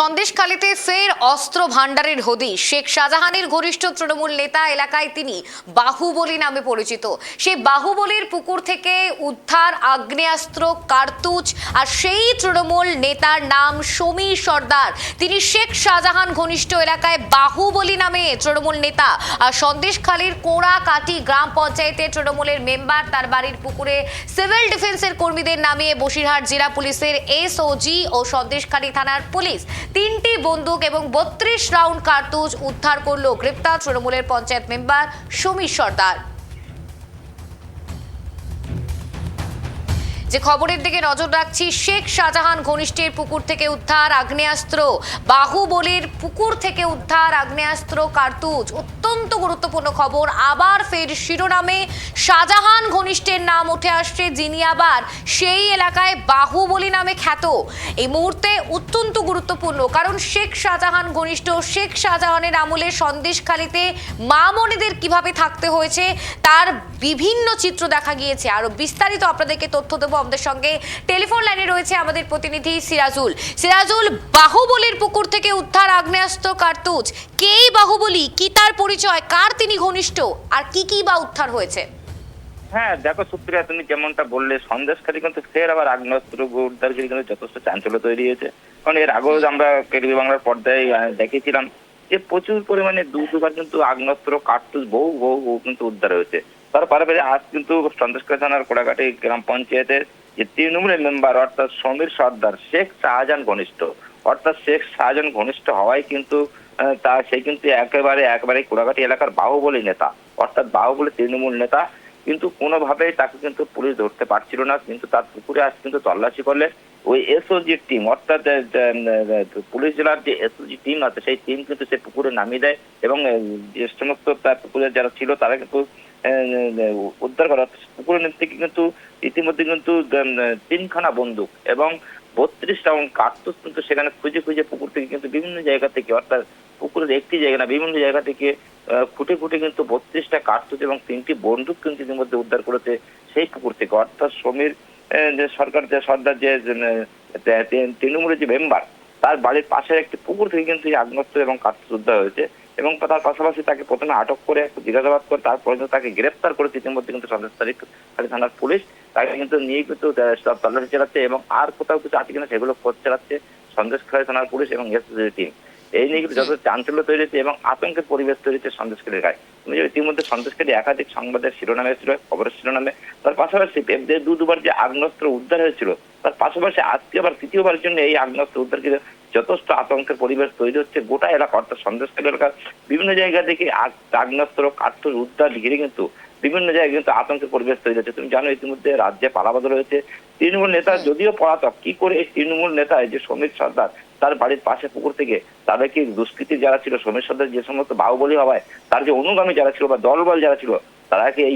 সন্দেশখালীতে ফের অস্ত্র ভান্ডারের হদিশ। শেখ শাহজাহানের ঘনিষ্ঠ তৃণমূল নেতা এলাকায় তিনি বাহুবলী নামে পরিচিত। সেই বাহুবলীর পুকুর থেকে উদ্ধার আগ্নেয়াস্ত্র, কার্তুজ। আর সেই তৃণমূল নেতার নাম সমীর সর্দার। তিনি শেখ শাহজাহান ঘনিষ্ঠ এলাকায় বাহুবলী নামে তৃণমূল নেতা। আর সন্দেশখালীর কোড়াকাটি গ্রাম পঞ্চায়েতের তৃণমূলের মেম্বার। তার বাড়ির পুকুরে সিভিল ডিফেন্সের কর্মীদের নামিয়ে বসিরহাট জেলা পুলিশের এসওজি ও সন্দেশখালী থানার পুলিশ 3টি বন্দুক এবং 32 রাউন্ড কার্তুজ উদ্ধার করলো। গ্রেপ্তার তৃণমূলের পঞ্চায়েত মেম্বার সমীর সর্দার। যে খবরের দিকে নজর রাখছি, শেখ শাহজাহান ঘনিষ্ঠের পুকুর থেকে উদ্ধার আগ্নেয়াস্ত্র, বাহুবলীর পুকুর থেকে উদ্ধার আগ্নেয়াস্ত্র, কার্তুজ। অত্যন্ত গুরুত্বপূর্ণ খবর। আবার ফের শিরোনামে শাহজাহান ঘনিষ্ঠের নাম উঠে আসছে, যিনি আবার সেই এলাকায় বাহুবলী নামে খ্যাত। এই মুহূর্তে অত্যন্ত গুরুত্বপূর্ণ, কারণ শেখ শাহজাহান ঘনিষ্ঠ, শেখ শাহজাহানের আমলে সন্দেশখালীতে মা মনিদের কিভাবে থাকতে হয়েছে তার বিভিন্ন চিত্র দেখা গিয়েছে। আরো বিস্তারিত আপনাদেরকে তথ্য দেবো। আমাদের সঙ্গে টেলিফোন লাইনে রয়েছে আমাদের প্রতিনিধি সিরাজুল। সিরাজুল, বাহুবলীর পুকুর থেকে উদ্ধার আগ্নেয়াস্ত্র, কার্তুজ। কেই বাহুবলী, কি তার পরিচয়, কার তিনি ঘনিষ্ঠ, আর কি বা উদ্ধার হয়েছে? হ্যাঁ দেখো সুপ্রিয়া, তুমি যেমনটা বললে, সন্দেশখালী কিন্তু ফের আবার আগ্নেয়াস্ত্র উদ্ধার কিন্তু যথেষ্ট চাঞ্চল্য তৈরি হয়েছে। কারণ এর আগেও আমরা টিভি বাংলার পর্দায় দেখেছিলাম যে প্রচুর পরিমাণে দুবার কিন্তু আগ্নেয়াস্ত্র, কার্তুজ বহু কিন্তু উদ্ধার হয়েছে। তার পাশাপাশি আজ কিন্তু সন্দেশখালী থানার কোড়াকাটি গ্রাম পঞ্চায়েতের যে তৃণমূলের মেম্বার অর্থাৎ সমীর সর্দার, শেখ শাহজাহান ঘনিষ্ঠ, অর্থাৎ শেখ শাহজাহান ঘনিষ্ঠ হওয়ায় কিন্তু সে কিন্তু একেবারে কোড়াকাটি এলাকার বাহুবলী নেতা, অর্থাৎ বাহুবলী তৃণমূল নেতা। কিন্তু কোনোভাবেই তাকে কিন্তু পুলিশ ধরতে পারছিল না। কিন্তু তার পুকুরে আজ কিন্তু তল্লাশি করলে ওই এসওজি টিম, অর্থাৎ পুলিশ জেলার যে এসওজি টিম আছে, সেই টিম কিন্তু সে পুকুরে নামিয়ে দেয় এবং যে সমস্ত তার পুকুরে যারা ছিল তারা কিন্তু উদ্ধার করা। পুকুরের থেকে কিন্তু ইতিমধ্যে কিন্তু 3খানা বন্দুক এবং 32 রাউন্ড কার্তুজ কিন্তু সেখানে খুঁজে পুকুর থেকে কিন্তু বিভিন্ন জায়গা থেকে, অর্থাৎ পুকুরের একটি জায়গা না, বিভিন্ন জায়গা থেকে খুঁটে কিন্তু 32টা কার্তুজ এবং 3টি বন্দুক কিন্তু ইতিমধ্যে উদ্ধার করেছে সেই পুকুর থেকে। অর্থাৎ সমীর যে সর্দার যে তৃণমূলের যে মেম্বার, তার বাড়ির পাশের একটি পুকুর থেকে কিন্তু এই আগ্নেয়াস্ত্র এবং কার্তুজ উদ্ধার হয়েছে। এবং তার পাশাপাশি তাকে প্রথমে আটক করে একটু জিজ্ঞাসাবাদ করে তারপরে তাকে গ্রেপ্তার করেছে ইতিমধ্যে কিন্তু সন্দেশখালী থানার পুলিশ। তাকে কিন্তু নিয়ে কিন্তু তল্লাশি চালাচ্ছে এবং আর কোথাও কিছু আছে কিনা সেগুলো খোঁজ চালাচ্ছে সন্দেশখালী থানার পুলিশ এবং এসওজি টিম। এই নিয়ে কিন্তু যত চাঞ্চল্য তৈরি হয়েছে এবং আতঙ্কের পরিবেশ তৈরি হচ্ছে সন্দেশখালীর গায়ে। তুমি যে ইতিমধ্যে সন্দেশখালী একাধিক সংবাদের শিরোনামে ছিল, খবরের শিরোনামে, তার পাশাপাশি দুবার যে আগ্নেয়াস্ত্র উদ্ধার হয়েছিল, তার পাশাপাশি আজকে আবার তৃতীয়বার জন্য এই আগ্নেয়াস্ত্র উদ্ধার করে যথেষ্ট আতঙ্কের পরিবেশ তৈরি হচ্ছে গোটা এলাকা, অর্থাৎ সন্দেশখালী এলাকার বিভিন্ন জায়গা থেকে আগ্নেয়াস্ত্র, কার্তুজ উদ্ধার ঘিরে কিন্তু বিভিন্ন জায়গায় কিন্তু আতঙ্কের পরিবেশ তৈরি হচ্ছে। তুমি জানো ইতিমধ্যে রাজ্যে পালাবদল হয়েছে। তৃণমূল নেতা যদিও পলাতক, কি করে এই তৃণমূল নেতা যে সমীর সর্দার, তার বাড়ির পাশে পুকুর থেকে তাদের কি দুষ্কৃতী যারা ছিল, সমীর সর্দার যে সমস্ত বাহুবলী হওয়ায় তার যে অনুগামী যারা ছিল বা দলবল যারা ছিল, তারা কি এই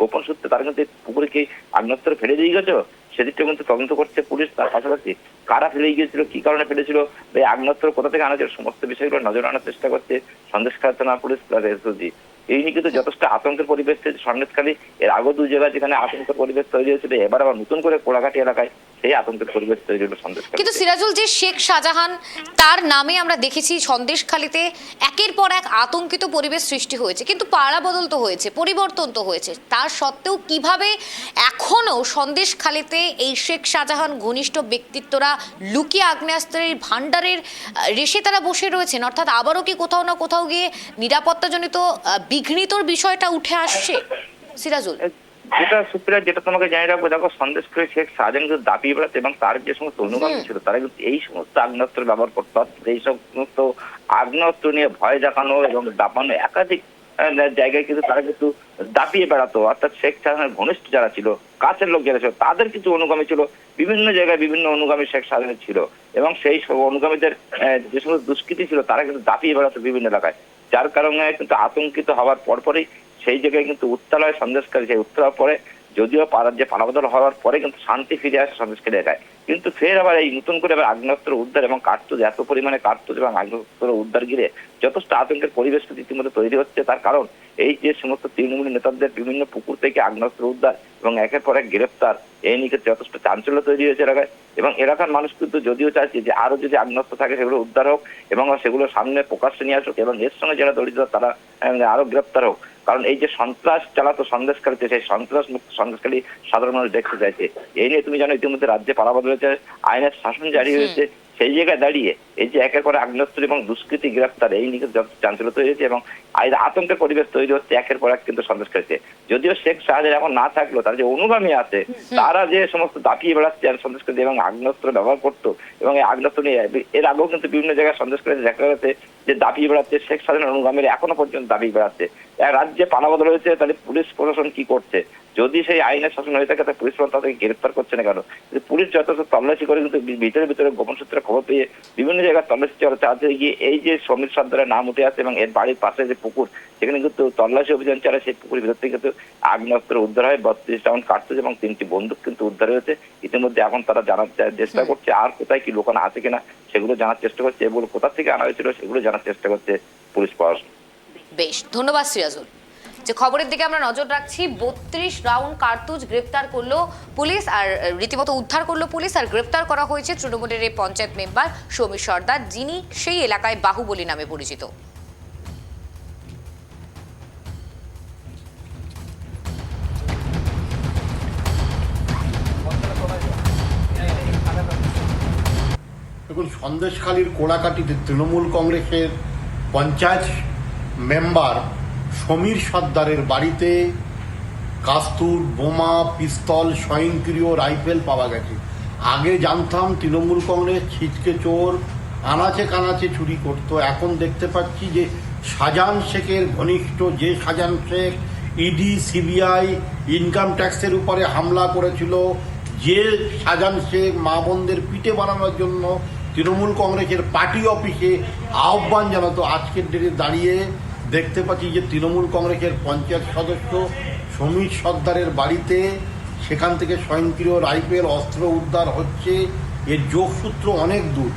গোপন সূত্রে তারা কিন্তু পুকুরে কি আগ্নেয়াস্ত্র ফেলে দিয়ে গেছে, সেদিকটা কিন্তু তদন্ত করছে পুলিশ। তার পাশাপাশি কারা ফেলে গিয়েছিল, কি কারণে ফেলেছিল, এই আগ্নেয়াস্ত্র কোথা থেকে আনা যায়, সমস্ত বিষয়গুলো নজর আনার চেষ্টা করছে সন্দেশখালী থানা পুলিশ প্লাস এসওজি। এই নিয়ে কিন্তু যথেষ্ট আতঙ্কের পরিবেশ সন্দেশখালী। এর আগেও 2 জায়গায় যেখানে আতঙ্কের পরিবেশ তৈরি হয়েছিল, এবার আবার নতুন করে কোড়াকাটি এলাকায় সেই আতঙ্কের পরিবেশ তৈরি হলো সন্দেশখালী। কিন্তু সিরাজুল, যে শেখ শাহজাহান, তার নামে আমরা দেখেছি সন্দেশখালীতে একের পর এক আতঙ্কিত পরিবেশ সৃষ্টি হয়েছে, কিন্তু পাড়া বদল তো হয়েছে, পরিবর্তন তো হয়েছে। তার সত্ত্বেও কিভাবে এখনো সন্দেশখালীতে এই শেখ শাহজাহান ঘনিষ্ঠ ব্যক্তিত্বরা লুকিয়ে আগ্নেয়াস্ত্রের ভান্ডারের রেশে তারা বসে রয়েছেন? অর্থাৎ আবারও কি কোথাও না কোথাও গিয়ে নিরাপত্তাজনিত বিঘ্নিতর বিষয়টা উঠে আসছে সিরাজুল? যেটা সুপ্রিয়া, যেটা তোমাকে জানিয়ে রাখবো, দেখো সন্দেশখালী শেখ শাহজাহান কিন্তু দাপিয়ে বেড়াতে এবং তার যে সমস্ত অনুগামী ছিল তারা কিন্তু এই সমস্ত আগ্নেয়াস্ত্র ব্যবহার করতো। এই সমস্ত আগ্নেয়াস্ত্র নিয়ে ভয় দেখানো এবং দাপানো একাধিক জায়গায় কিন্তু তারা কিন্তু দাপিয়ে বেড়াতো। অর্থাৎ শেখ শাহজাহানের ঘনিষ্ঠ যারা ছিল, কাছের লোক যারা ছিল, তাদের কিছু অনুগামী ছিল, বিভিন্ন জায়গায় বিভিন্ন অনুগামী শেখ শাহজাহানের ছিল এবং সেই সব অনুগামীদের যে সমস্ত দুষ্কৃতী ছিল তারা কিন্তু দাপিয়ে বেড়াতো বিভিন্ন এলাকায়। যার কারণে কিন্তু আতঙ্কিত হওয়ার পরপরই সেই জায়গায় কিন্তু উত্তাল হয় সন্দেশখালী। সেই উত্তাল হওয়ার পরে যদিও পালাবদল হওয়ার পরে কিন্তু শান্তি ফিরে আসে সন্দেশখালী এলাকায়, কিন্তু ফের আবার এই নতুন করে আবার আগ্নেয়াস্ত্র উদ্ধার এবং কার্তুজ, এত পরিমাণে কার্তুজ এবং আগ্নেয়াস্ত্র উদ্ধার ঘিরে যথেষ্ট আতঙ্কের পরিবেশ ইতিমধ্যে তৈরি হচ্ছে। তার কারণ এই যে সমস্ত তৃণমূল নেতাদের বিভিন্ন পুকুর থেকে আগ্নেয়াস্ত্র উদ্ধার, এবং একের পর এক গ্রেপ্তার, এই নিয়ে কিন্তু যথেষ্ট চাঞ্চল্য তৈরি হয়েছে এলাকায়। এবং এলাকার মানুষ কিন্তু যদিও চাইছে যে আরো যদি আগ্নেয়াস্ত্র থাকে সেগুলো উদ্ধার হোক এবং সেগুলো সামনে প্রকাশ্যে নিয়ে আসুক এবং এর সঙ্গে যারা জড়িত তারা আরো গ্রেপ্তার হোক। কারণ এই যে সন্ত্রাস চালাতো সন্দেশকারীতে, সেই সন্দেশকারী সাধারণ মানুষ দেখতে চাইছে। এই নিয়ে তুমি জানো ইতিমধ্যে রাজ্যে পালাবদল হয়েছে, আইনের শাসন জারি হয়েছে। সেই জায়গায় দাঁড়িয়ে এই যে একের পর আগ্নেয়াস্ত্র এবং দুষ্কৃতী গ্রেপ্তার, এই নিয়ে চাঞ্চল্য তৈরি হয়েছে এবং আতঙ্কের পরিবেশ তৈরি হচ্ছে একের পর এক কিন্তু সন্দেশকারীতে। যদিও শেখ শাহজাহান এখন না থাকলো, তার যে অনুগামী আছে তারা যে সমস্ত দাপিয়ে বেড়াচ্ছে সন্দেশকারী এবং আগ্নেয়াস্ত্র ব্যবহার করতো এবং এই আগ্নেয়াস্ত্র নিয়ে এর আগেও কিন্তু বিভিন্ন জায়গায় সন্দেশকারী দেখা গেছে যে দাপিয়ে বেড়াচ্ছে, শেখ শাহজাহান অনুগামীরা এখনো পর্যন্ত দাপিয়ে বেড়াচ্ছে। রাজ্যে পালাবদল হয়েছে, তাহলে পুলিশ প্রশাসন কি করছে? যদি সেই আইনের শাসন হয়ে থাকে তাহলে পুলিশ প্রশাসন তাদেরকে গ্রেফতার করছে না কেন? পুলিশ যথেষ্ট তল্লাশি করে কিন্তু ভিতরে গোপন সূত্রে খবর পেয়ে বিভিন্ন জায়গায় তল্লাশি চালাতে গিয়ে এই যে সমীর সর্দারের নাম উঠে আসে এবং এর বাড়ির পাশে যে পুকুর, সেখানে কিন্তু তল্লাশি অভিযান চালায়। সেই পুকুরের ভিতর থেকে কিন্তু আগ্নেয়াস্ত্র উদ্ধার হয়, 32 রাউন্ড কার্তুজ এবং 3টি বন্দুক কিন্তু উদ্ধার হয়েছে। ইতিমধ্যে এখন তারা জানার চেষ্টা করছে আর কোথায় কি লোকানো আছে কিনা সেগুলো জানার চেষ্টা করছে, এগুলো কোথা থেকে আনা হয়েছিল সেগুলো জানার চেষ্টা করছে পুলিশ প্রশাসন। বেশ, ধন্যবাদ সিরাজুল। যে খবরের দিকে আমরা নজর রাখছি, 32 রাউন্ড কার্তুজ গ্রেপ্তার করলো পুলিশ, আর রীতিমতো উদ্ধার করলো পুলিশ, আর গ্রেপ্তার করা হয়েছে তৃণমূলের এই পঞ্চায়েত মেম্বার সমীর সর্দার, যিনি সেই এলাকায় বাহুবলী নামে পরিচিত। দেখুন, সন্দেশখালীর কোড়াকাটিতে তৃণমূল কংগ্রেসের পঞ্চায়েত মেম্বার সমীর সর্দারের বাড়িতে কাস্তুর, বোমা, পিস্তল, স্বয়ংক্রিয় রাইফেল পাওয়া গেছে। আগে জানতাম তৃণমূল কংগ্রেস ছিচকে চোর, আনাচে কানাচে চুরি করত। এখন দেখতে পাচ্ছি যে শাহজাহান শেখের ঘনিষ্ঠ, যে Shahjahan Sheikh ED, CBI, income ট্যাক্সের উপরে হামলা করেছিল, যে শাহজাহান শেখ মা বোনদের পিঠে বানানোর জন্য তৃণমূল কংগ্রেসের পার্টি অফিসে আহ্বান জানাতো, আজকের ডেটে দাঁড়িয়ে দেখতে পাচ্ছি যে তৃণমূল কংগ্রেসের পঞ্চায়েত সদস্য সমীর সর্দারের বাড়িতে সেখান থেকে স্বয়ংক্রিয় রাইফেল, অস্ত্র উদ্ধার হচ্ছে। এর যোগসূত্র অনেক দূর।